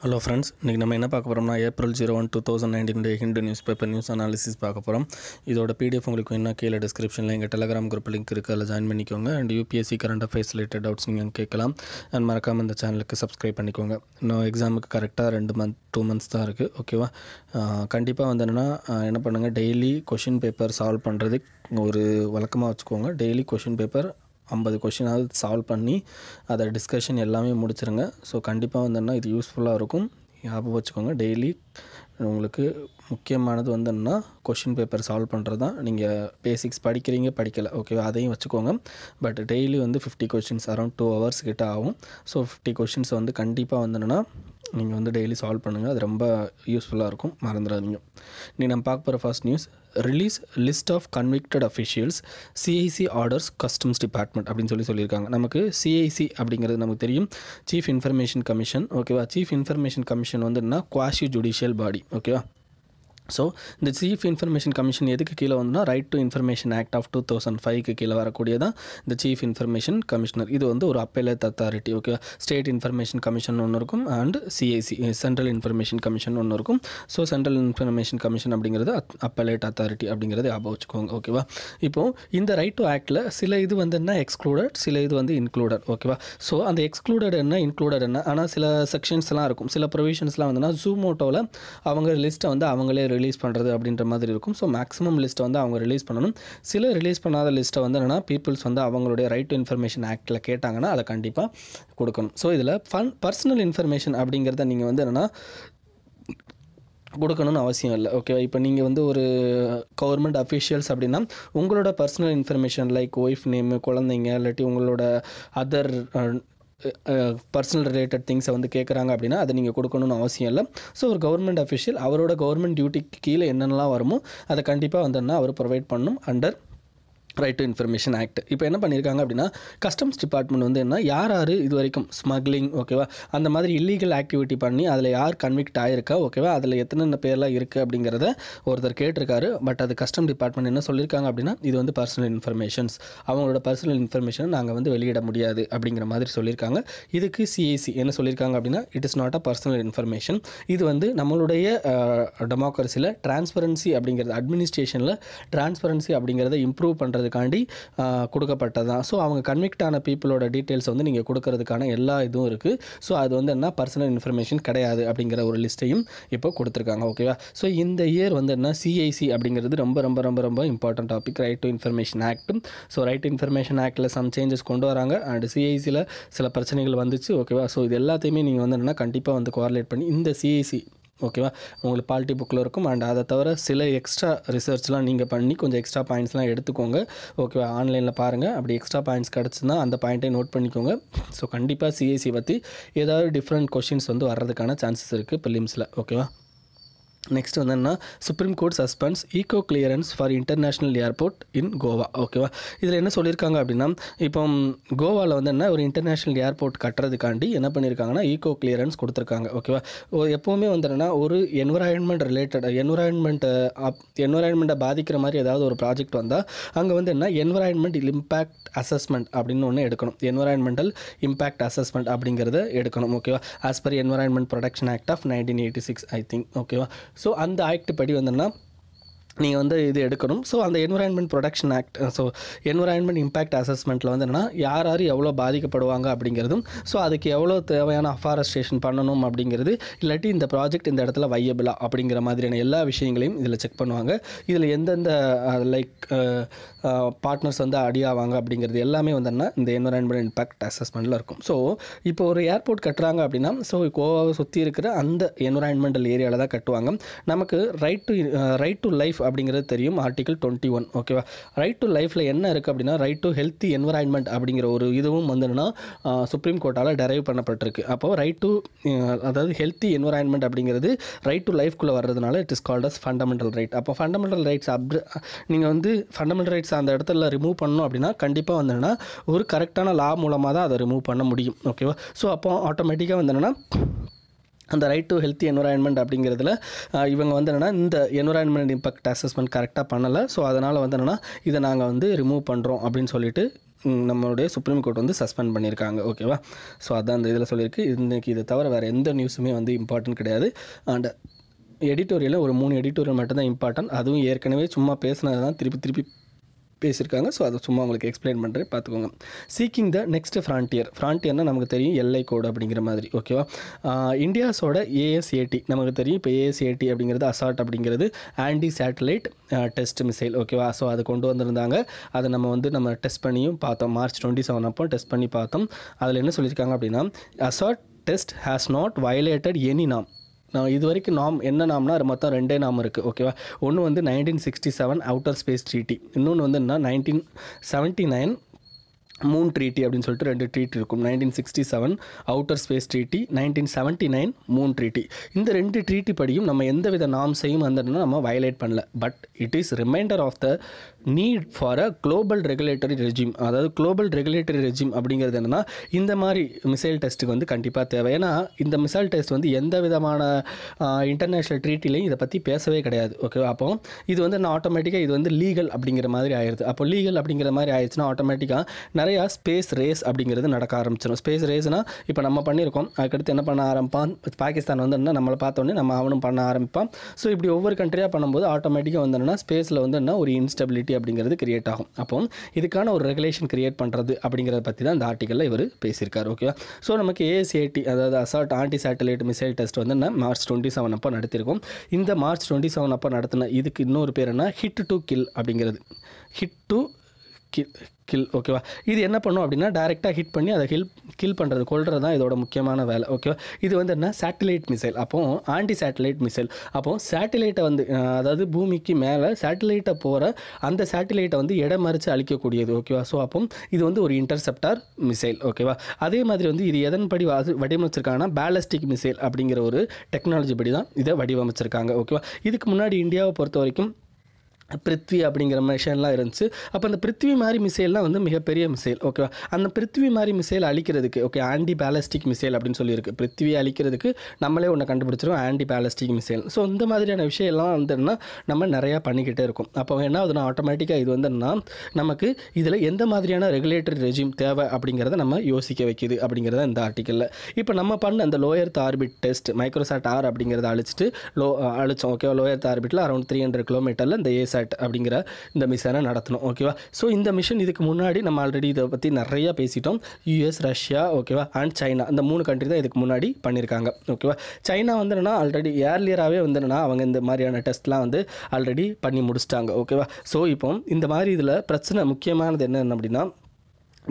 Hello friends, இன்றைக்கி நம்ம என்ன பார்க்க போகிறோம்னா April 01, 2019 Hindu news paper news analysis பார்க்க போகிறோம். இதோட பிடிஎஃப் உங்களுக்கு என்ன கீழே டிஸ்கிரிப்ஷனில் எங்கள் டெலகிராம் குரூப் லிங்க் இருக்குது, அதில் ஜாயின் பண்ணிக்கோங்க. And UPSC current affairs related doubts நீங்கள் கேட்கலாம். அண்ட் மறக்காமல் இந்த சேனலுக்கு சப்ஸ்கிரைப் பண்ணிக்கோங்க. இன்னும் எக்ஸாமுக்கு கரெக்டாக 2 மந்த்ஸ் தான் இருக்குது. ஓகேவா? கண்டிப்பாக என்னென்னா என்ன பண்ணுங்கள், டெய்லி கொஷின் பேப்பர் சால்வ் பண்ணுறது ஒரு வழக்கமாக வச்சுக்கோங்க. டெய்லி கொஷின் பேப்பர் 50 கொஷினாவது சால்வ் பண்ணி அதை டிஸ்கஷன் எல்லாமே முடிச்சிருங்க. ஸோ கண்டிப்பாக இது யூஸ்ஃபுல்லாக இருக்கும். ஞாபகம் வச்சுக்கோங்க. டெய்லி உங்களுக்கு முக்கியமானது என்னன்னா கொஷின் பேப்பர் சால்வ் பண்ணுறது தான். நீங்கள் பேசிக்ஸ் படிக்கலை, ஓகேவா? அதையும் வச்சுக்கோங்க. But daily 50 questions around 2 hours கிட்ட ஆகும். ஸோ 50 கொஷின்ஸ் கண்டிப்பாக என்னென்னா நீங்கள் டெய்லி சால்வ் பண்ணுங்கள். அது ரொம்ப யூஸ்ஃபுல்லாக இருக்கும், மறந்துடாதீங்க. நீங்கள் நம்ம பார்க்க போகிற first news, release list of convicted officials, CIC orders customs department அப்படின்னு சொல்லியிருக்காங்க. நமக்கு சிஐசி அப்படிங்கிறது நமக்கு தெரியும், சீஃப் இன்ஃபர்மேஷன் கமிஷன். ஓகேவா? சீஃப் இன்ஃபர்மேஷன் கமிஷன் என்னன்னா குவாஷி ஜுடிஷியல் பாடி. ஓகேவா? ஸோ இந்த சீஃப் இன்ஃபர்மேஷன் கமிஷன் எதுக்கு கீழே right to information act of 2005 கீழே வரக்கூடியதான் இந்த சீஃப் இன்ஃபர்மேஷன் கமிஷனர். இது ஒரு appellate authority. Okay, state information commission ஒன்று இருக்கும், and CIC central information commission ஒன்று இருக்கும். ஸோ சென்ட்ரல் இன்ஃபர்மேஷன் கமிஷன் அப்படிங்கிறது அப்பேலேட் அத்தாரிட்டி அப்படிங்கிறது ஞாபகம் வச்சுக்கோங்க. ஓகேவா? இப்போது இந்த ரைட் டு ஆக்டில் சில இது என்ன எக்ஸ்க்ளூடட், சில இது இன்க்ளூடட். ஓகேவா? ஸோ அந்த எக்ஸ்க்ளூடட் என்ன, இன்க்ளூடட் என்ன, ஆனால் சில செக்ஷன்ஸ்லாம் இருக்கும், சில ப்ரொவிஷன்ஸ்லாம் ஜூமோட்டோவில் அவங்க லிஸ்ட்டை அவங்களே ரிலீஸ் பண்ணுறது அப்படின்ற மாதிரி இருக்கும். ஸோ மேக்ஸிமம் லிஸ்ட்டை அவங்க ரிலீஸ் பண்ணணும். சில ரிலீஸ் பண்ணாத லிஸ்ட்டை என்னென்னா பீப்புள்ஸ் அவங்களுடைய ரைட் டு இன்ஃபர்மேஷன் ஆக்டில் கேட்டாங்கன்னா அதை கண்டிப்பாக கொடுக்கணும். ஸோ இதில் பர்சனல் இன்ஃபர்மேஷன் அப்படிங்கிறத நீங்கள் என்னென்னா கொடுக்கணும்னு அவசியம் இல்லை. ஓகேவா? இப்போ நீங்கள் ஒரு கவர்மெண்ட் அஃபிஷியல்ஸ் அப்படின்னா உங்களோட personal information like wife name, குழந்தைங்க, இல்லாட்டி உங்களோட அதர் பர்சனல் ரிலேட்டட் திங்ஸை கேட்குறாங்க அப்படின்னா அதை நீங்கள் கொடுக்கணும்னு அவசியம் இல்லை. ஸோ ஒரு கவர்மெண்ட் அஃபிஷியல் அவரோட கவர்மெண்ட் டியூட்டிக்கு கீழே என்னென்னலாம் வருமோ அதை கண்டிப்பாக அவர் ப்ரொவைட் பண்ணணும் under right to information act. இப்போ என்ன பண்ணியிருக்காங்க அப்படின்னா கஸ்டம்ஸ் டிபார்ட்மெண்ட் என்ன யார் இது வரைக்கும் ஸ்மக்லிங், ஓகேவா, அந்த மாதிரி இல்லீகல் ஆக்டிவிட்டி பண்ணி அதில் யார் கன்விக்ட் ஆகிருக்கா, ஓகேவா, அதில் எத்தனை பேர்லாம் இருக்குது அப்படிங்கிறத ஒருத்தர் கேட்டிருக்காரு. பட் அது கஸ்டம் டிபார்ட்மெண்ட் என்ன சொல்லியிருக்காங்க அப்படின்னா இது பர்சனல் இன்ஃபர்மேஷன்ஸ், அவங்களோட பர்சனல் இன்ஃபர்மேஷனை நாங்கள் வெளியிட முடியாது அப்படிங்கிற மாதிரி சொல்லியிருக்காங்க. இதுக்கு சிஐசி என்ன சொல்லியிருக்காங்க அப்படின்னா it is not a personal information. இது நம்மளுடைய டெமோக்ரஸியில் டிரான்ஸ்பரன்சி அப்படிங்கிறது, அட்மினிஸ்ட்ரேஷனில் டிரான்ஸ்பரன்சி அப்படிங்கிறத இம்ப்ரூவ் பண்ணுறதுக்காண்டி கொடுக்கப்பட்டதான். ஸோ அவங்க கன்விக்ட் ஆன பீப்புளோட டீட்டெயில்ஸ் நீங்கள் கொடுக்கறதுக்கான எல்லா இதுவும் இருக்குது. ஸோ அது என்ன பர்சனல் இன்ஃபர்மேஷன் கிடையாது அப்படிங்கிற ஒரு லிஸ்ட்டையும் இப்போ கொடுத்துருக்காங்க. ஓகேவா? ஸோ இந்த இயர் என்ன சிஐசி அப்படிங்கிறது ரொம்ப ரொம்ப ரொம்ப ரொம்ப important topic, right to information act. So right to information ஆக்டில் சம் சேஞ்சஸ் கொண்டு வராங்க அண்ட் சிஐசியில் சில பிரச்சனைகள் வந்துச்சு. ஓகேவா? ஸோ இது எல்லாத்தையுமே நீங்கள் என்னென்னா கண்டிப்பாக கோஆர்டினேட் பண்ணி இந்த சிஐசி, ஓகேவா, உங்களுக்கு பாலிட்டி புக்கில் இருக்கும். அண்ட் அதை தவிர சில எக்ஸ்ட்ரா ரிசர்ச்லாம் நீங்கள் பண்ணி கொஞ்சம் எக்ஸ்ட்ரா பாயிண்ட்ஸ்லாம் எடுத்துக்கோங்க. ஓகேவா? ஆன்லைனில் பாருங்கள். அப்படி எக்ஸ்ட்ரா பாயிண்ட்ஸ் கிடச்சுன்னா அந்த பாயிண்ட்டை நோட் பண்ணிக்கோங்க. ஸோ கண்டிப்பாக சிஐசி பற்றி ஏதாவது டிஃப்ரெண்ட் கொஷின்ஸ் வர்றதுக்கான சான்சஸ் இருக்குது ப்ரிலிம்ஸில். ஓகேவா? நெக்ஸ்ட் என்னென்னா supreme court suspends eco clearance for international airport in Goa. ஓகேவா? இதில் என்ன சொல்லியிருக்காங்க அப்படின்னா இப்போ கோவாவில் என்ன ஒரு இன்டர்நேஷ்னல் ஏர்போர்ட் கட்டுறதுக்காண்டி என்ன பண்ணியிருக்காங்கன்னா ஈகோ கிளியரன்ஸ் கொடுத்துருக்காங்க. ஓகேவா? எப்போவுமே என்னென்னா ஒரு என்விரான்மெண்ட் ரிலேட்டட் என்விரான்மெண்ட்டை பாதிக்கிற மாதிரி ஏதாவது ஒரு ப்ராஜெக்ட் வந்தால் அங்கே என்ன என்விரான்மெண்ட் இம்பேக்ட் அசஸ்மெண்ட் அப்படின்னு ஒன்று எடுக்கணும். என்விரான்மெண்டல் இம்பேக்ட் அசஸ்மெண்ட் அப்படிங்கிறத எடுக்கணும். ஓகேவா? As per environment protection act of 1986 I think. ஓகேவா? ஸோ அந்த ஆக்ட் படி நீங்கள் இது எடுக்கணும். ஸோ அந்த environment protection act, so environment impact அசஸ்மெண்ட்டில் என்னென்னா யார் எவ்வளோ பாதிக்கப்படுவாங்க அப்படிங்கிறதும், ஸோ அதுக்கு எவ்வளோ தேவையான அஃபாரஸ்ட்ரேஷன் பண்ணணும் அப்படிங்கிறது, இல்லாட்டி இந்த ப்ராஜெக்ட் இந்த இடத்துல வையபிளா அப்படிங்கிற மாதிரியான எல்லா விஷயங்களையும் இதில் செக் பண்ணுவாங்க. இதில் எந்தெந்த லைக் பார்ட்னர்ஸ் அடியாவாங்க அப்படிங்கிறது எல்லாமே இந்த என்விரான்மெண்ட் இம்பேக்ட் அசஸ்மெண்ட்டில் இருக்கும். ஸோ இப்போ ஒரு ஏர்போர்ட் கட்டுறாங்க அப்படின்னா ஸோ கோவாவை சுற்றி இருக்கிற அந்த என்விரான்மெண்டல் ஏரியாவில் தான் கட்டுவாங்க. நமக்கு ரைட் டு லைஃப் அப்படிங்கிறது தெரியும், ஆர்டிகல் 21. ஓகேவா? ரைட் டு லைஃப்பில் என்ன இருக்குது அப்படின்னா ரைட் டு ஹெல்த்தி என்விரான்மெண்ட் அப்படிங்கிற ஒரு இதுவும் சுப்ரீம் கோர்ட்டால் டெரைவ் பண்ணப்பட்டிருக்கு. அப்போது ரைட் டு அதாவது ஹெல்த்தி என்விரான்மெண்ட் அப்படிங்கிறது ரைட் டு லைஃப்குள்ளே வர்றதுனால it is called as fundamental right. அப்போ ஃபண்டமெண்டல் ரைட்ஸ் நீங்கள் ஃபண்டமெண்டல் ரைட்ஸ் அந்த இடத்துல ரிமூவ் பண்ணணும் அப்படின்னா கண்டிப்பாக ஒரு கரெக்டான லா மூலமாக தான் அதை ரிமூவ் பண்ண முடியும். ஓகேவா? ஸோ அப்போ ஆட்டோமேட்டிக்காக அந்த ரைட் டு ஹெல்த்தி என்விரான்மெண்ட் அப்படிங்கிறதுல இவங்க என்னென்னா இந்த என்விரான்மெண்ட் இம்பேக்ட் அசஸ்மெண்ட் கரெக்டாக பண்ணலை. ஸோ அதனால் என்னென்னா இதை நாங்கள் ரிமூவ் பண்ணுறோம் அப்படின்னு சொல்லிட்டு நம்மளுடைய சுப்ரீம் கோர்ட் வந்து சஸ்பெண்ட் பண்ணியிருக்காங்க. ஓகேவா? ஸோ அதான் அந்த இதில் சொல்லியிருக்கு. இன்றைக்கி இதை தவிர வேறு எந்த நியூஸுமே வந்து இம்பார்ட்டன்ட் கிடையாது. அண்ட் எடிட்டோரியலில் ஒரு 3 எடிட்டோரியல் மட்டும்தான் இம்பார்ட்டன்ட். அதுவும் ஏற்கனவே சும்மா பேசினது தான் திருப்பி பேசியிருக்காங்க. ஸோ அதை சும்மா உங்களுக்கு எக்ஸ்பிளைன் பண்ணுறேன், பார்த்துக்கோங்க. சீக்கிங் த நெக்ஸ்ட் ஃப்ரான்டியர்னால் நமக்கு தெரியும் எல்லை கோடு அப்படிங்கிற மாதிரி. ஓகேவா? இந்தியாஸோட ASAT நமக்கு தெரியும். இப்போ ASAT அப்படிங்கிறது அசால்ட் அப்படிங்கிறது ஆன்டி சேட்டலைட் டெஸ்ட் மிசைல். ஓகேவா? ஸோ அது கொண்டு வந்திருந்தாங்க. அதை நம்ம டெஸ்ட் பண்ணியும் பார்த்தோம். மார்ச் 27 அப்போ டெஸ்ட் பண்ணி பார்த்தோம். அதில் என்ன சொல்லியிருக்காங்க அப்படின்னா, assault test has not violated any நாம். நான் இது வரைக்கும் என்ன நாம்னா மொத்தம் 2 நாம் இருக்குது. ஓகேவா? ஒன்று வந்து 1967 அவுட்டர் ஸ்பேஸ் ட்ரீட்டி, இன்னொன்று வந்து என்ன 1979 மூன் ட்ரீட்டி அப்படின்னு சொல்லிட்டு 2 ட்ரீட்டி இருக்கும். 1967 outer space treaty, 1979 Moon treaty. இந்த 2 ட்ரீட்டி படியும் நம்ம எந்தவித நாம்ஸையும் வந்து நம்ம வயலேட் பண்ணல. But it is reminder of the need for a global regulatory regime. அதாவது குளோபல் ரெகுலேட்டரி ரெஜிம் அப்படிங்கிறது என்னென்னா, இந்த மாதிரி மிசைல் டெஸ்ட்டுக்கு வந்து கண்டிப்பாக தேவை. ஏன்னா இந்த மிசைல் டெஸ்ட் வந்து எந்த விதமான இன்டர்நேஷ்னல் ட்ரீட்டிலையும் இதை பற்றி பேசவே கிடையாது. ஓகேவா? அப்போ இது வந்து ஆட்டோமேட்டிக்காக இது வந்து லீகல் அப்படிங்கிற மாதிரி ஆயிடுது. அப்போ லீகல் அப்படிங்கிற மாதிரி ஆயிடுச்சுன்னா ஆட்டோமேட்டிக்காக நிறையா ஸ்பேஸ் ரேஸ் அப்படிங்கிறது நடக்க ஆரம்பிச்சிடும். ஸ்பேஸ் ரேஸ்னால் இப்போ நம்ம பண்ணியிருக்கோம், அதுக்கடுத்து என்ன பண்ண ஆரம்பிப்பான், பாகிஸ்தான் வந்து என்ன நம்மளை பார்த்தோன்னே அவனும் பண்ண ஆரம்பிப்பான். ஸோ இப்படி ஒவ்வொரு கண்ட்ரியாக பண்ணும்போது ஆட்டோமேட்டிக்காக வந்து என்னன்னா ஸ்பேஸில் வந்து என்ன ஒரு இன்ஸ்டபிலிட்டி அப்படிங்கிறது கிரியேட் ஆகும். அப்போ இதுக்கான ஒரு ரெகுலேஷன் கிரியேட் பண்ணுறது அப்படிங்கிறத பற்றி தான் இந்த ஆர்டிக்கலில் இவர் பேசியிருக்காரு. ஓகேவா? ஸோ நமக்கு ASAT அதாவது assault anti satellite missile test வந்து என்ன மார்ச் 27 அப்போ நடத்தியிருக்கோம். இந்த மார்ச் 27 அப்போ நடத்தின இதுக்கு இன்னொரு பேர் என்ன, ஹிட் டு கில் அப்படிங்கிறது. Hit to kill. ஓகேவா? இது என்ன பண்ணும் அப்படின்னா டைரெக்டாக ஹிட் பண்ணி அதை கில் பண்ணுறது, கொள்வது தான் இதோட முக்கியமான வேலை. ஓகேவா? இது வந்து என்ன சேட்டலைட் மிசைல். அப்போது ஆன்டி சேட்டலைட் மிசைல். அப்போது சேட்டலைட்டை வந்து அதாவது பூமிக்கு மேலே சேட்டலைட்டை போகிற அந்த சேட்டலைட்டை வந்து இடமறித்து அழிக்கக்கூடியது. ஓகேவா? ஸோ அப்போ இது வந்து ஒரு இன்டர்செப்டார் மிசைல். ஓகேவா? அதே மாதிரி வந்து இது எதன்படி வடிவமைச்சிருக்காங்கன்னா பேலஸ்டிக் மிசைல் அப்படிங்கிற ஒரு டெக்னாலஜி படி தான் இதை வடிவமைச்சிருக்காங்க. ஓகேவா? இதுக்கு முன்னாடி இந்தியாவை பொறுத்த வரைக்கும் பிருத்வி அப்படிங்கிற மிஷன்லாம் இருந்துச்சு. அப்போ அந்த பிருத்வி மாதிரி மிசைல்லாம் வந்து மிகப்பெரிய மிசைல். ஓகேவா? அந்த பிருத்வி மாதிரி மிசைல் அழிக்கிறதுக்கு ஆன்டி பேலஸ்டிக் மிசைல் அப்படின்னு சொல்லியிருக்கு. பிருத்வியை அழிக்கிறதுக்கு நம்மளே ஒன்று கண்டுபிடிச்சிருக்கோம், ஆன்டி பேலஸ்டிக் மிசைல். ஸோ இந்த மாதிரியான விஷயம்லாம் வந்துன்னா நம்ம நிறையா பண்ணிக்கிட்டே இருக்கோம். அப்போ என்ன ஆகுதுன்னா ஆட்டோமேட்டிக்காக இது வந்துன்னா நமக்கு இதில் எந்த மாதிரியான ரெகுலேட்டரி ரெஜிம் தேவை அப்படிங்கிறத நம்ம யோசிக்க வைக்கிது அப்படிங்கிறத இந்த ஆர்டிக்கலில். இப்போ நம்ம பண்ண அந்த low earth orbit test microsat R அப்படிங்கிறத அழிச்சிட்டு அழிச்சோம். ஓகேவா? லோ எர்த் ஆர்பிட்டில் அரௌண்ட் 300 கிலோமீட்டரில் இந்த ASAT அப்படிங்கிற இந்த மிஷனை நடத்தணும். ஓகேவா? ஸோ இந்த மிஷன் இதுக்கு முன்னாடி நம்ம ஆல்ரெடி இதை பற்றி நிறையா பேசிட்டோம். US, ரஷ்யா, ஓகேவா, அண்ட் சைனா, இந்த 3 கண்ட்ரி தான் இதுக்கு முன்னாடி பண்ணியிருக்காங்க. ஓகேவா? சைனா வந்துன்னா ஆல்ரெடி ஏர்லியராகவே வந்துன்னா அவங்க இந்த மாதிரியான டெஸ்ட்லாம் வந்து ஆல்ரெடி பண்ணி முடிச்சிட்டாங்க. ஓகேவா? ஸோ இப்போ இந்த மாதிரி இதில் பிரச்சனை முக்கியமானது என்ன அப்படின்னா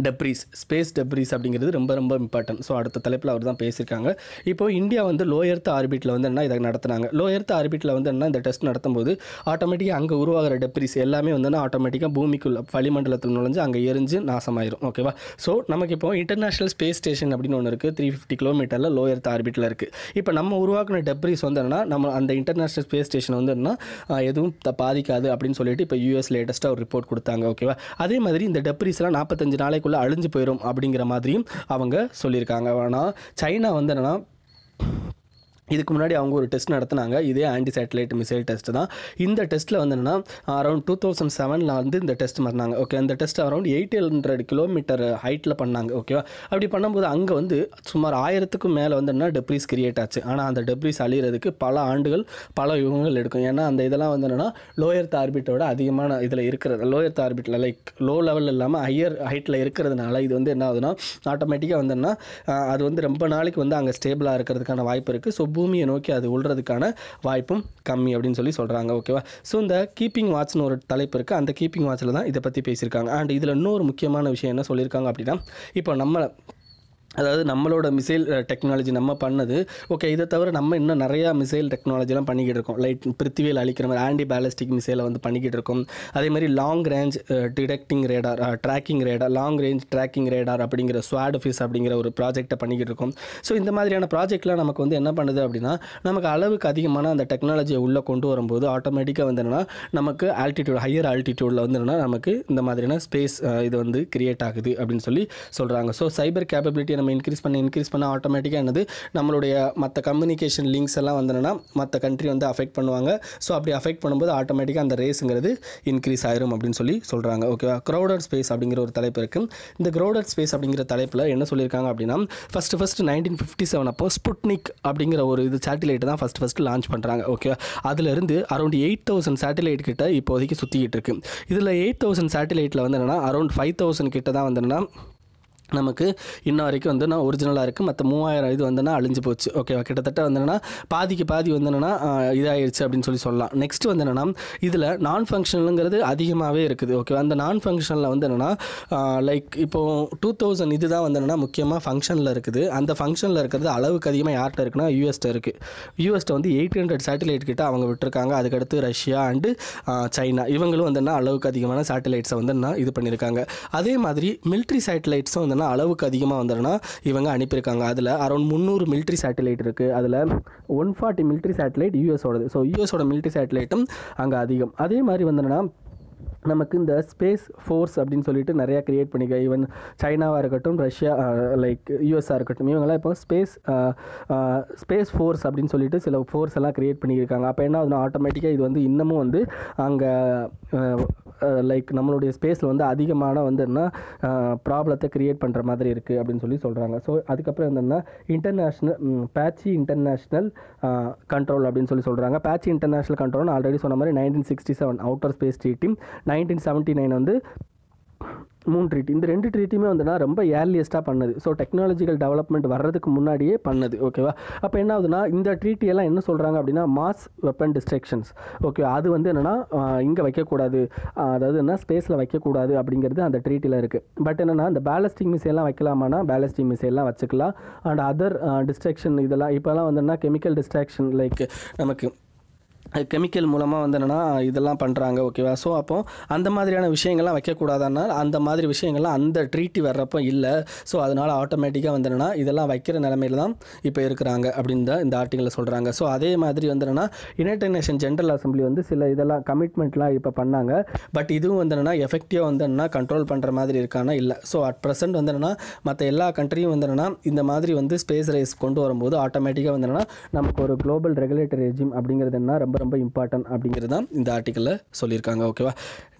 டெப்ரீஸ், ஸ்பேஸ் டெப்ரீஸ் அப்படிங்கிறது ரொம்ப ரொம்ப இம்பார்ட்டன்ட். ஸோ அடுத்த தலைப்பில் அவர் தான் பேசியிருக்காங்க. இப்போது இந்தியா வந்து லோ எர்த் ஆர்பிட்டில் வந்து என்ன இதை நடத்துனாங்க. லோ எர்த் ஆர்பிட்டில் வந்து என்ன இந்த டெஸ்ட் நடத்தும்போது ஆட்டோமேட்டிக்காக அங்கே உருவாகிற டெப்ரீஸ் எல்லாமே வந்து ஆட்டோமேட்டிக்காக பூமிக்குள்ள வளிமண்டலத்தில் நுழைஞ்சு அங்கே எரிஞ்சு நாசமாயிரும். ஓகேவா? ஸோ நமக்கு இப்போ இன்டர்நேஷ்னல் ஸ்பேஸ் ஸ்டேஷன் அப்படின்னு ஒன்று இருக்குது, 350 கிலோமீட்டரில் லோ எர்த் ஆர்பிட்டில் இருக்குது. இப்போ நம்ம உருவாக்குன டெப்ரீஸ் வந்து என்னன்னா நம்ம அந்த இன்டர்நேஷ்னல் ஸ்பேஸ் ஸ்டேஷன் வந்து என்ன எதுவும் பாதிக்காது அப்படின்னு சொல்லிட்டு இப்போ US லேட்டஸ்ட்டாக ஒரு ரிப்போர்ட் கொடுத்தாங்க. ஓகேவா? அதே மாதிரி இந்த டெப்ரீஸ்லாம் 45 நாளைக்குள்ள அழிஞ்சு போயிடும் அப்படிங்கிற மாதிரியும் அவங்க சொல்லியிருக்காங்க. ஆனால் சைனா வந்து என்னன்னா இதுக்கு முன்னாடி அவங்க ஒரு டெஸ்ட் நடத்தினாங்க, இதே ஆன்டி சேட்டலைட் மிசைல் டெஸ்ட் தான். இந்த டெஸ்ட்டில் வந்து என்னென்னா அரௌண்ட் 2007 வந்து இந்த டெஸ்ட் பண்ணாங்க. ஓகே, அந்த டெஸ்ட் அரௌண்ட் 800 கிலோமீட்டர் ஹைட்டில் பண்ணாங்க. ஓகேவா? அப்படி பண்ணும்போது அங்கே வந்து சுமார் 1000க்கும் மேலே வந்து என்ன டெப்ரீஸ் கிரியேட் ஆச்சு. ஆனால் அந்த டெப்ரீஸ் அழிகிறதுக்கு பல ஆண்டுகள் பல யுகங்கள் எடுக்கும். ஏன்னா அந்த இதெல்லாம் வந்து என்னென்னா லோ எர்த் ஆர்பிட்டோட அதிகமான இதில் இருக்கிறது, லோ எர்த் ஆர்பிட்டில் லைக் லோ லெவல் இல்லாமல் ஹையர் ஹைட்டில் இருக்கிறதுனால இது வந்து என்ன ஆகுதுன்னா ஆட்டோமேட்டிக்காக வந்துன்னா அது வந்து ரொம்ப நாளைக்கு வந்து அங்கே ஸ்டேபிளாக இருக்கிறதுக்கான வாய்ப்பு இருக்குது. ஸோ பூமியை நோக்கி அது உள்றதுக்கான வாய்ப்பும் கம்மி அப்படின்னு சொல்லி சொல்கிறாங்க. ஓகேவா? ஸோ இந்த கீப்பிங் வாட்ச்னு ஒரு தலைப்பு இருக்குது, அந்த கீப்பிங் வாட்சில் தான் இதை பற்றி பேசியிருக்காங்க. அண்ட் இதில் இன்னொரு முக்கியமான விஷயம் என்ன சொல்லியிருக்காங்க அப்படின்னா, இப்போ அதாவது நம்மளோட மிசைல் டெக்னாலஜி நம்ம பண்ணது ஓகே, இதை தவிர நம்ம இன்னும் நிறையா மிசைல் டெக்னாலஜிலாம் பண்ணிக்கிட்டு இருக்கோம். லைட் பிருத்திவியில் அழிக்கிற மாதிரி ஆன்டி பேலஸ்டிக் மிசைலை வந்து பண்ணிக்கிட்டு இருக்கோம். அதே மாதிரி long range detecting radar, tracking radar, long range tracking radar அப்படிங்கிற ஸ்வாட்ஃபிஸ் அப்படிங்கிற ஒரு ப்ராஜெக்டை பண்ணிக்கிட்டு இருக்கோம். ஸோ இந்த மாதிரியான ப்ராஜெக்ட்லாம் நமக்கு வந்து என்ன பண்ணுது அப்படின்னா, நமக்கு அளவுக்கு அதிகமான அந்த டெக்னாலஜியை உள்ளே கொண்டு வரும்போது ஆட்டோமேட்டிக்காக வந்து என்னென்னா நமக்கு ஆல்டிடியூட் ஹையர் ஆல்டிடியூடில் வந்து என்னென்னா நமக்கு இந்த மாதிரியான ஸ்பேஸ் இது வந்து கிரியேட் ஆகுது அப்படின்னு சொல்லி சொல்கிறாங்க. ஸோ சைபர் கேப்பபிலிட்டியை நம்ம இன்க்ரீஸ் பண்ண ஆட்டோமேட்டிக்காக என்னது நம்மளுடைய மற்ற கம்யூனிகேஷன் லிங்க்ஸ் எல்லாம் வந்தோன்னா மற்ற கண்ட்ரி வந்து அஃபெக்ட் பண்ணுவாங்க. ஸோ அப்படி அஃபெக்ட் பண்ணும்போது ஆட்டோமேட்டிக்காக அந்த ரேஸுங்கிறது இன்க்ரீஸ் ஆயிரும் அப்படின்னு சொல்கிறாங்க. ஓகேவா. க்ரௌடட் ஸ்பேஸ் அப்படிங்கிற ஒரு தலைப்பு இருக்குது. இந்த க்ரௌடட் ஸ்பேஸ் அப்படிங்கிற தலைப்பில் என்ன சொல்லியிருக்காங்க அப்படின்னா, ஃபஸ்ட்டு 1957 அப்போ ஸ்புட்னிக் அப்படிங்கிற ஒரு இது சேட்டிலைட் தான் ஃபஸ்ட்டு லான்ச் பண்ணுறாங்க. ஓகே. அதிலிருந்து அரௌண்ட் 8000 சேட்டிலைட் கிட்ட இப்போதைக்கு சுற்றிக்கிட்டு இருக்கு. இதில் 8000 சேட்டிலைட்டில் வந்து என்னென்னா அரௌண்ட் 5000 கிட்ட தான் வந்து என்னென்னா நமக்கு இன்ன வரைக்கும் வந்து நான் ஒரிஜினலாக இருக்குது. மற்ற 3000 இது வந்துன்னா அழிஞ்சு போச்சு. ஓகேவா. கிட்டத்தட்ட வந்து என்னென்னா பாதி வந்து என்னென்னா இதாகிடுச்சு அப்படின்னு சொல்லலாம். நெக்ஸ்ட் வந்து என்னென்னா இதில் நான் ஃபங்க்ஷனலுங்கிறது அதிகமாகவே இருக்குது. ஓகேவா. அந்த நான் ஃபங்க்ஷனில் வந்து என்னென்னா லைக் இப்போது 2000 இது தான் வந்து என்னென்னா முக்கியமாக ஃபங்க்ஷனில் இருக்குது. அந்த ஃபங்க்ஷனில் இருக்கிறது அளவுக்கு அதிகமாக யார்கிட்ட இருக்குன்னா யூஎஸ்ட்ட இருக்குது. யூஎஸ்ட்ட வந்து 800 சேட்டிலைட் கிட்ட அவங்க விட்டுருக்காங்க. அதுக்கடுத்து ரஷ்யா அண்டு சைனா இவங்களும் வந்து என்ன அளவுக்கு அதிகமான சேட்டிலைட்ஸை வந்து என்ன இது பண்ணியிருக்காங்க. அதே மாதிரி மிலிட்ரி சேட்டிலைட்ஸும் வந்து அளவுக்கு அதிகமாக வந்துடுனா இவங்க அனுப்பியிருக்காங்க. அதில் அரௌண்ட் 300 மிலிட்ரி சேட்டிலைட் இருக்குது. அதில் 140 மிலிட்ரி சேட்டிலைட் யூஎஸோடது. ஸோ யூஎஸோட மிலிட்ரி சேட்டிலைட்டும் அங்கே அதிகம். அதே மாதிரி வந்துன்னா நமக்கு இந்த ஸ்பேஸ் ஃபோர்ஸ் அப்படின்னு சொல்லிட்டு நிறையா க்ரியேட் பண்ணிக்க. ஈவன் சைனாவாக இருக்கட்டும், ரஷ்யா லைக் யூஎஸ்ஸாக இருக்கட்டும், இவங்கெல்லாம் இப்போ ஸ்பேஸ் ஃபோர்ஸ் அப்படின்னு சொல்லிட்டு சில ஃபோர்ஸ் எல்லாம் க்ரியேட் பண்ணியிருக்காங்க. அப்போ என்ன ஆகுதுன்னா ஆட்டோமேட்டிக்காக இது வந்து இன்னமும் வந்து அங்கே லைக் நம்மளுடைய ஸ்பேஸில் வந்து அதிகமான வந்து என்ன ப்ராப்ளத்தை க்ரியேட் பண்ணுற மாதிரி இருக்குது அப்படின்னு சொல்கிறாங்க. ஸோ அதுக்கப்புறம் என்னென்னா பேட்சி இன்டர்நேஷ்னல் கண்ட்ரோல் அப்படின்னு சொல்கிறாங்க. பேட்சி இன்டர்நேஷ்னல் கண்ட்ரோல் ஆல்ரெடி சொன்ன மாதிரி 1967 அவுட்டர் ஸ்பேஸ் ட்ரீட்டி, 1979 வந்து 3 ட்ரீட்டி. இந்த 2 ட்ரீட்டியுமே வந்துன்னா ரொம்ப ஏர்லியஸ்ட்டாக பண்ணுது. ஸோ டெக்னாலஜிக்கல் டெவலப்மெண்ட் வர்றதுக்கு முன்னாடியே பண்ணுது. ஓகேவா. அப்போ என்ன ஆகுதுன்னா இந்த ட்ரீட்டியெல்லாம் என்ன சொல்கிறாங்க அப்படின்னா மாஸ் வெப்பன் டிஸ்ட்ரக்ஷன்ஸ். ஓகே. அது வந்து என்னென்னா இங்கே வைக்கக்கூடாது, அதாவது என்ன ஸ்பேஸில் வைக்கக்கூடாது அப்படிங்கிறது அந்த ட்ரீட்டியில் இருக்குது. பட் என்னென்னா இந்த பேலஸ்டிக் மிசைல்லாம் வைக்கலாமான்னா பேலஸ்டிக் மிசைல்லாம் வச்சுக்கலாம். அண்ட் அதர் டிஸ்ட்ரக்ஷன் இதெல்லாம் இப்போலாம் வந்து என்ன கெமிக்கல் டிஸ்ட்ராக்ஷன் லைக் நமக்கு கெமிக்கல் மூலமாக வந்து என்னென்னா இதெல்லாம் பண்ணுறாங்க. ஓகேவா. ஸோ அப்போது அந்த மாதிரியான விஷயங்கள்லாம் வைக்கக்கூடாதுனால் அந்த மாதிரி விஷயங்கள்லாம் அந்த ட்ரீட்டி வர்றப்போ இல்லை. ஸோ அதனால் ஆட்டோமேட்டிக்காக வந்து என்னென்னா இதெல்லாம் வைக்கிற நிலைமையில் தான் இப்போ இருக்கிறாங்க அப்படின்னு தான் இந்த ஆர்டிக்கலில் சொல்கிறாங்க. ஸோ அதே மாதிரி வந்து என்னென்னா யுனைடெட் நேஷன் ஜென்ரல் அசம்பிளி வந்து சில இதெல்லாம் கமிட்மெண்ட்லாம் இப்போ பண்ணாங்க. பட் இதுவும் வந்து என்னென்னா எஃபெக்டிவாக வந்து என்னென்னா கண்ட்ரோல் பண்ணுற மாதிரி இருக்கானா இல்லை. ஸோ அட் ப்ரெசென்ட் வந்து என்னென்னா மற்ற எல்லா கண்ட்ரியும் வந்து என்னென்னா இந்த மாதிரி வந்து ஸ்பேஸ் ரேஸ் கொண்டு வரும்போது ஆட்டோமேட்டிக்காக வந்து என்னென்னா நமக்கு ஒரு குளோபல் ரெகுலேட்டரி ரெஜிம் அப்படிங்கிறது என்ன ரொம்ப இம்பார்ட்டன்ட் அப்படிங்கிறது தான் இந்த ஆர்டிக்கலில் சொல்லியிருக்காங்க. ஓகேவா.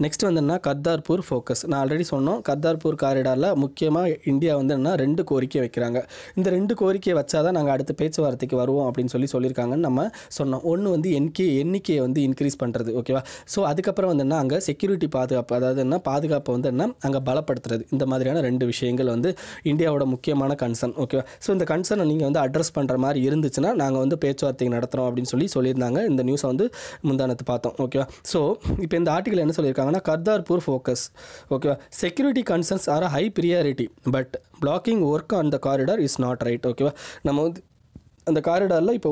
நெக்ஸ்ட் வந்து என்ன கர்தார்பூர் ஃபோக்கஸ். நான் ஆல்ரெடி சொன்னோம் கர்தார்பூர் காரிடாரில் முக்கியமாக இந்தியா வந்து என்ன 2 கோரிக்கை வைக்கிறாங்க. இந்த 2 கோரிக்கையை வச்சா தான் நாங்கள் அடுத்த பேச்சுவார்த்தைக்கு வருவோம் அப்படின்னு சொல்லியிருக்காங்கன்னு நம்ம சொன்னோம். ஒன்று வந்து எண்ணிக்கையை வந்து இன்க்ரீஸ் பண்ணுறது. ஓகேவா. ஸோ அதுக்கப்புறம் வந்து என்ன அங்கே செக்யூரிட்டி பாதுகாப்பு, அதாவது என்ன பாதுகாப்பை வந்து என்ன அங்கே பலப்படுத்துறது. இந்த மாதிரியான 2 விஷயங்கள் வந்து இந்தியாவோட முக்கியமான கன்சர்ன். ஓகேவா. ஸோ இந்த கன்சர்னை நீங்கள் வந்து அட்ரஸ் பண்ணுற மாதிரி இருந்துச்சுன்னா நாங்கள் வந்து பேச்சுவார்த்தை நடத்துகிறோம் அப்படின்னு சொல்லியிருந்தாங்க. இந்த நியூஸை வந்து முந்தானத்து பார்த்தோம். ஓகேவா. ஸோ இப்போ இந்த ஆர்டிக்கல் என்ன சொல்லியிருக்காங்கன்னா கர்தார்பூர் ஃபோக்கஸ். ஓகேவா. Security concerns R high priority but blocking work on the corridor is not right. ஓகேவா. நம்ம வந்து அந்த காரிடாரில் இப்போ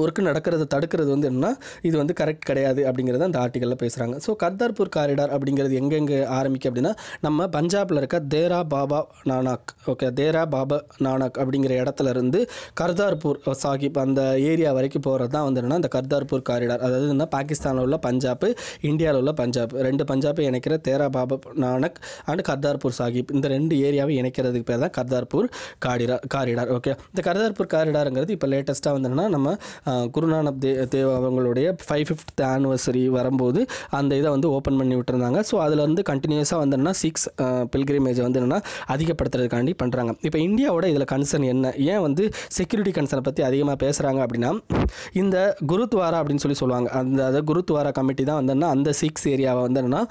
ஒர்க்கு நடக்கிறத தடுக்கிறது வந்து என்னன்னா இது வந்து கரெக்ட் கிடையாது அப்படிங்கிறத அந்த ஆர்டிக்கலில் பேசுகிறாங்க. ஸோ கர்தார்பூர் காரிடார் அப்படிங்கிறது எங்கெங்கே ஆரம்பிக்கும் அப்படின்னா நம்ம பஞ்சாபில் இருக்க தேரா பாபா நானக். ஓகே. தேரா பாபா நானக் அப்படிங்கிற இடத்துல இருந்து கர்தார்பூர் சாஹிப் அந்த ஏரியா வரைக்கும் போகிறது தான் வந்து என்னென்னா இந்த கர்தார்பூர் காரிடார். அதாவது என்ன பாகிஸ்தானில் உள்ள பஞ்சாப், இந்தியாவில் உள்ள பஞ்சாப், 2 பஞ்சாபை இணைக்கிற தேரா பாபா நானக் அண்ட் கர்தார்பூர் சாஹிப் இந்த 2 ஏரியாவை இணைக்கிறதுக்கு பேர் தான் கர்தார்பூர் காரிடார். ஓகே. இந்த கர்தார்பூர் காரிடாருங்கிறது இப்போ லேட்டஸ்ட்டாக வந்து என்னென்னா நம்ம குருநானக் தேவ் அவங்களுடைய 550th ஆனிவர்சரி வரும்போது அந்த இதை வந்து ஓப்பன் பண்ணி விட்டுருந்தாங்க. ஸோ அதிலேருந்து கண்டினியூஸாக வந்து என்னன்னா 6 பில்கிரிமேஜை வந்து என்னென்னா அதிகப்படுத்துறதுக்காண்டி பண்ணுறாங்க. இப்போ இந்தியாவோட இதில் கன்சர்ன் என்ன, ஏன் வந்து செக்யூரிட்டி கன்சர்னை பற்றி அதிகமாக பேசுகிறாங்க அப்படின்னா இந்த குருத்வாரா அப்படின்னு சொல்லுவாங்க. அந்த குருத்வாரா கமிட்டி தான் வந்து அந்த 6 ஏரியாவை வந்து என்னென்னா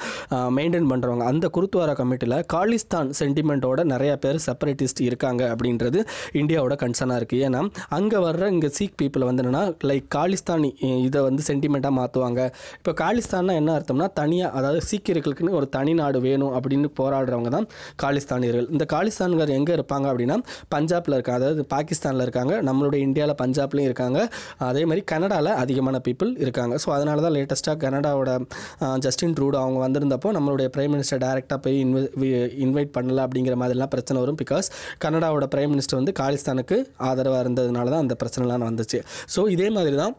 மெயின்டைன் பண்ணுறவங்க. அந்த குருத்வாரா கமிட்டியில் காலிஸ்தான் சென்டிமெண்ட்டோட நிறைய பேர் செப்பரேட்டிஸ்ட் இருக்காங்க அப்படின்றது இந்தியாவோட கன்சர்னாக இருக்குது. ஏன்னா அங்கே வர்ற இங்கே சீக் பீப்புளை வந்து என்னென்னா லைக் காலிஸ்தானி இதை வந்து சென்டிமெண்ட்டாக மாற்றுவாங்க. இப்போ காலிஸ்தான்னா என்ன அர்த்தம்னா தனியாக, அதாவது சீக்கியர்களுக்குன்னு ஒரு தனி நாடு வேணும் அப்படின்னு போராடுறவங்க தான் காலிஸ்தானியர்கள். இந்த காலிஸ்தான்கள் எங்கே இருப்பாங்க அப்படின்னா பஞ்சாபில் இருக்காங்க, அதாவது பாகிஸ்தானில் இருக்காங்க, நம்மளுடைய இந்தியாவில் பஞ்சாப்லேயும் இருக்காங்க, அதே மாதிரி கனடாவில் அதிகமான பீப்புள் இருக்காங்க. ஸோ அதனால தான் லேட்டஸ்ட்டாக கனடாவோட ஜஸ்டின் ட்ரூடோ அவங்க வந்திருந்தப்போ நம்மளுடைய பிரைம் மினிஸ்டர் டைரெக்டாக போய் இன்வைட் பண்ணல அப்படிங்கிற மாதிரிலாம் பிரச்சனை வரும். பிகாஸ் கனடாவோட பிரைம் மினிஸ்டர் வந்து காலிஸ்தானுக்கு ஆதரவாக இருந்ததுனால தான் அந்த பிரச்சனைலாம் வந்துச்சு. ஸோ இதே மாதிரி தான்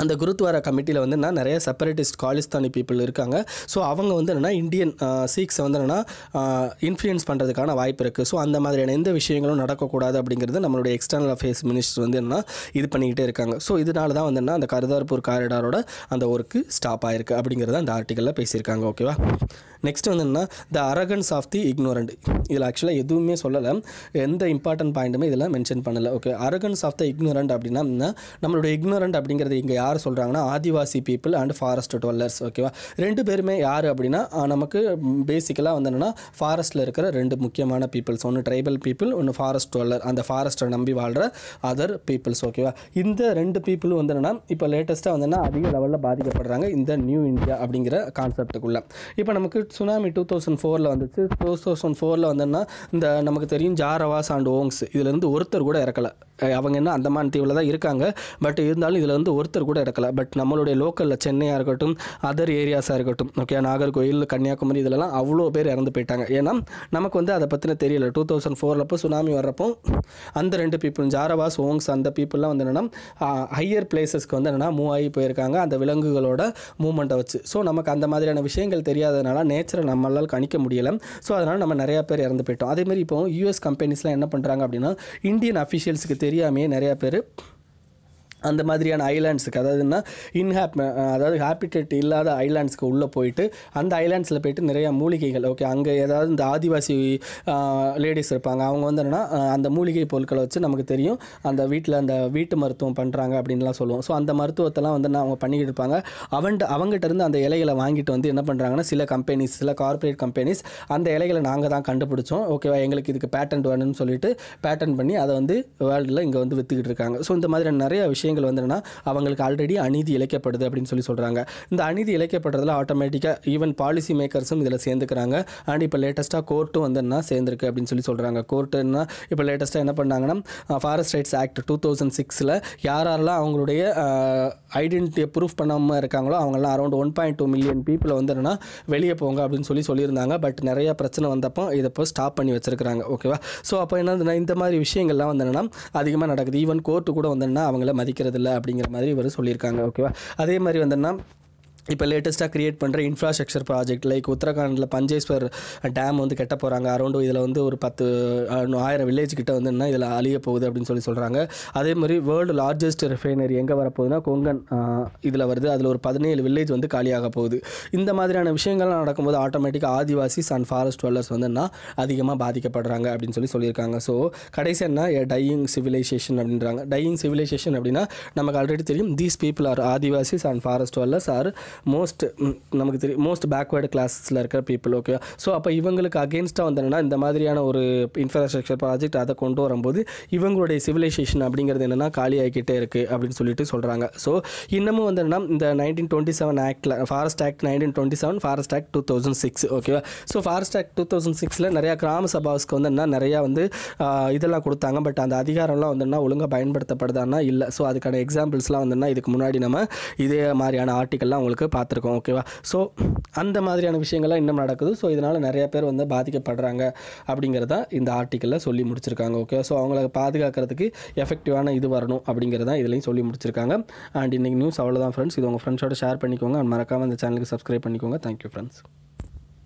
அந்த குருத்வாரா கமிட்டியில் வந்து என்ன நிறைய செப்பரேட்டிஸ்ட் காலிஸ்தானி பீப்புள் இருக்காங்க. ஸோ அவங்க வந்து என்னென்னா இந்தியன் சீக்ஸை வந்து என்னென்னா இன்ஃப்ளூயன்ஸ் பண்ணுறதுக்கான வாய்ப்பு இருக்குது. ஸோ அந்த மாதிரியான எந்த விஷயங்களும் நடக்கக்கூடாது அப்படிங்கிறது நம்மளுடைய எக்ஸ்டர்னல் அஃபேர்ஸ் மினிஸ்டர் வந்து என்னென்னா இது பண்ணிக்கிட்டே இருக்காங்க. ஸோ இதனால தான் வந்து என்ன அந்த கர்தார்பூர் காரிடாரோட அந்த ஒர்க்கு ஸ்டாப் ஆயிருக்கு அப்படிங்கிறத அந்த ஆர்டிக்கலில் பேசியிருக்காங்க. ஓகேவா. நெக்ஸ்ட் வந்து என்ன த அரகன்ஸ் ஆஃப் தி இக்னோரண்ட். இதில் ஆக்சுவலாக எதுவுமே சொல்லலை, எந்த இம்பார்ட்டன்ட் பாயிண்ட்டுமே இதில் மென்ஷன் பண்ணலை. Okay, arrogance of the ignorant அப்படின்னா நம்மளுடைய இக்னோரண்ட் அப்படிங்கிறது இங்கே யார் சொல்கிறாங்கன்னா Adivasi people and forest dwellers. ஓகேவா. ரெண்டு பேருமே யார் அப்படின்னா நமக்கு பேசிக்கலாக வந்து என்னென்னா ஃபாரஸ்ட்டில் இருக்கிற ரெண்டு முக்கியமான பீப்புள்ஸ், ஒன்று ட்ரைபல் பீப்புள், ஒன்று ஃபாரஸ்ட் டுவெல்லர், அந்த ஃபாரஸ்ட்டை நம்பி வாழ்கிற அதர் பீப்புள்ஸ். ஓகேவா. இந்த ரெண்டு பீப்புளும் வந்து என்னென்னா இப்போ லேட்டஸ்ட்டாக வந்து அதிக லெவலில் பாதிக்கப்படுறாங்க இந்த நியூ இந்தியா அப்படிங்கிற கான்செப்டுக்குள்ளே. இப்போ நமக்கு சுனாமி 2004 வந்துச்சு. 2004 வந்தோன்னா இந்த நமக்கு தெரியும் ஜாரவாஸ் அண்ட் ஓங்ஸ் இதிலேருந்து ஒருத்தர் கூட இறக்கலை. அவங்க என்ன அந்தமான் தீவில் தான் இருக்காங்க, பட் இருந்தாலும் இதில் வந்து ஒருத்தர் கூட இறக்கலை. பட் நம்மளுடைய லோக்கலில் சென்னையாக இருக்கட்டும், அதர் ஏரியாஸாக இருக்கட்டும், ஓகே, நாகர்கோயில், கன்னியாகுமரி இதிலலாம் அவ்வளோ பேர் இறந்து போயிட்டாங்க. ஏன்னா நமக்கு வந்து அதை பற்றின தெரியல. 2004 சுனாமி வர்றப்போ அந்த ரெண்டு பீப்புள் ஜாரவாஸ் ஓங்ஸ் அந்த பீப்புளெலாம் வந்து என்னென்னா ஹையர் பிளேசஸ்க்கு வந்து என்னென்னா மூவ் ஆகி போயிருக்காங்க அந்த விலங்குகளோட மூவ்மெண்ட்டை வச்சு. ஸோ நமக்கு அந்த மாதிரியான விஷயங்கள் தெரியாததுனால நேச்சரை நம்மளால் கணிக்க முடியலை. ஸோ அதனால் நம்ம நிறையா பேர் இறந்து போயிட்டோம். அதேமாதிரி இப்போ யூஎஸ் கம்பெனிஸ்லாம் என்ன பண்ணுறாங்க அப்படின்னா இந்தியன் அஃபிஷியல்ஸுக்கு தெரியாமையே நிறையா பேர் அந்த மாதிரியான ஐலாண்ட்ஸுக்கு அதாவதுன்னா அதாவது ஹேபிட்டேட் இல்லாத ஐலாண்ட்ஸ்க்கு உள்ளே போயிட்டு அந்த ஐலாண்ட்ஸில் போயிட்டு நிறையா மூலிகைகள், ஓகே, அங்கே ஏதாவது இந்த ஆதிவாசி லேடிஸ் இருப்பாங்க, அவங்க வந்து என்னென்னா அந்த மூலிகை பொருட்களை வச்சு நமக்கு தெரியும் அந்த வீட்டில் அந்த வீட்டு மருத்துவம் பண்ணுறாங்க அப்படின்லாம் சொல்லுவோம். ஸோ அந்த மருத்துவத்தெல்லாம் வந்து அவங்க பண்ணிக்கிட்டு இருப்பாங்க. அவங்ககிட்ட இருந்து அந்த இலைகளை வாங்கிட்டு வந்து என்ன பண்ணுறாங்கன்னா சில கம்பெனிஸ், சில கார்ப்பரேட் கம்பெனிஸ் அந்த இலைகளை நாங்கள் தான் கண்டுபிடிச்சோம், ஓகேவா, எங்களுக்கு இதுக்கு பேட்டன்ட் வேணும்னு சொல்லிட்டு பேட்டன் பண்ணி அதை வந்து வேர்ல்டில் இங்கே வந்து விற்றுக்கிட்டு இருக்காங்க. ஸோ இந்த மாதிரியான நிறைய விஷயங்கள் வந்து அவங்களுக்கு ஆல்ரெடி அநீதி இழைக்கப்படுது அப்படின்னு சொல்கிறாங்க. இந்த அநீதி இழைக்கப்படுறதுல ஆட்டோமேட்டிக்காக ஈவன் பாலிசி மேக்கர்ஸும் இதில் சேர்ந்துக்கிறாங்க. அண்ட் இப்போ லேட்டஸ்ட்டாக கோர்ட்டும் வந்து என்ன சேர்ந்துருக்கு அப்படின்னு சொல்கிறாங்க. கோர்ட்டுன்னா இப்போ லேட்டஸ்ட்டாக என்ன பண்ணாங்கன்னா ஃபாரஸ்ட் ரைட்ஸ் ஆக்ட் 2006 யாரெல்லாம் அவங்களுடைய ஐடென்டிட்டியை ப்ரூஃப் பண்ணாமல் இருக்காங்களோ அவங்களாம் அரௌண்ட் 1.2 மில்லியன் பீப்புளை வந்து என்னென்னா வெளியே போங்க அப்படின்னு சொல்லியிருந்தாங்க. பட் நிறைய பிரச்சனை வந்தப்போ இதை இப்போ ஸ்டாப் பண்ணி வச்சிருக்கிறாங்க. ஓகேவா. ஸோ அப்போ என்ன இந்த மாதிரி விஷயங்கள்லாம் வந்து என்னென்னா அதிகமாக நடக்குது. ஈவன் கோர்ட்டு கூட வந்து என்ன அவங்கள மதிக்கிறது இல்லை அப்படிங்கிற மாதிரி இவர் சொல்லியிருக்காங்க. ஓகேவா. அதே மாதிரி வந்தோன்னா இப்போ லேட்டஸ்ட்டாக க்ரியேட் பண்ணுற இன்ஃப்ராஸ்ட்ரக்சர் ப்ராஜெக்ட் லைக் உத்தரகாண்டில் பஞ்சேஸ்வர் டேம் வந்து கட்ட போகிறாங்க. அரௌண்டு இதில் வந்து ஒரு 10,000 வில்லேஜ் கிட்ட வந்து என்ன இதில் அழிய போகுது அப்படின்னு சொல்கிறாங்க. அதே மாதிரி வேர்ல்டு லார்ஜஸ்ட் ரிஃபைனரி எங்கே வரப்போகுதுன்னா கொங்கன் இதில் வருது. அதில் ஒரு 17 வில்லேஜ் வந்து காலியாக போகுது. இந்த மாதிரியான விஷயங்கள்லாம் நடக்கும்போது ஆட்டோமேட்டிக்காக ஆதிவாசிஸ் அண்ட் ஃபாரஸ்ட் டுவெல்லர்ஸ் வந்து என்ன அதிகமாக பாதிக்கப்படுறாங்க அப்படின்னு சொல்லியிருக்காங்க. ஸோ கடைசி என்ன டையிங் சிவிலைசேஷன் அப்படின்றாங்க. டையிங் சிவிலைசேஷன் அப்படின்னா நமக்கு ஆல்ரெடி தெரியும் these people are Adivasis and forest dwellers are நமக்கு தெரியும் மோஸ்ட் பேக்வேர்டு கிளாஸில் இருக்கிற பீப்புள். ஓகே. ஸோ அப்போ இவங்களுக்கு அகேன்ஸ்டாக வந்தோன்னா இந்த மாதிரியான ஒரு இன்ஃப்ராஸ்ட்ரக்சர் ப்ராஜெக்ட் அதை கொண்டு வரும்போது இவங்களுடைய சிவிலைசேஷன் அப்படிங்கிறது என்னென்னா காலியாகிக்கிட்டே இருக்குது அப்படின்னு சொல்கிறாங்க. ஸோ இன்னமும் வந்து என்னன்னா இந்த 1927 ஆக்டில் ஃபாரஸ்ட் ஆக்ட் 1927 ஃபாரஸ்ட் ஆக்ட் 2006. ஓகேவா. ஸோ ஃபாரஸ்ட் ஆக்ட் 2006 நிறையா கிராம சபாஸ்க்கு வந்து என்ன நிறையா வந்து இதெல்லாம் கொடுத்தாங்க. பட் அந்த அதிகாரம்லாம் வந்து என்ன ஒழுங்காக பயன்படுத்தப்படுதான்னா இல்லை. ஸோ அதுக்கான எக்ஸாம்பிள்ஸ்லாம் வந்து இதுக்கு முன்னாடி நம்ம இதே மாதிரியான ஆர்டிக்கல்லாம் உங்களுக்கு பார்த்துருக்கோம். ஓகேவா. ஸோ அந்த மாதிரியான விஷயங்கள்லாம் இன்னும் நடக்குது. ஸோ இதனால் நிறைய பேர் வந்து பாதிக்கப்படுறாங்க அப்படிங்கிறத இந்த ஆர்டிக்கலில் சொல்லி முடிச்சிருக்காங்க. ஓகே. ஸோ அவங்கள பாதுகாக்கிறதுக்கு எஃபெக்டிவான இது வரணும் அப்படிங்கிறதான் இதுலையும் சொல்லி முடிச்சிருக்காங்க. அண்ட் இன்றைக்கி நியூஸ் அவ்வளோதான் ஃப்ரெண்ட்ஸ். இது உங்கள் ஃப்ரெண்ட்ஸோட ஷேர் பண்ணிக்கோங்க. அண்ட் மறக்காமல் இந்த சேனலுக்கு சப்ஸ்கிரைப் பண்ணிக்கோங்க. Thank you friends.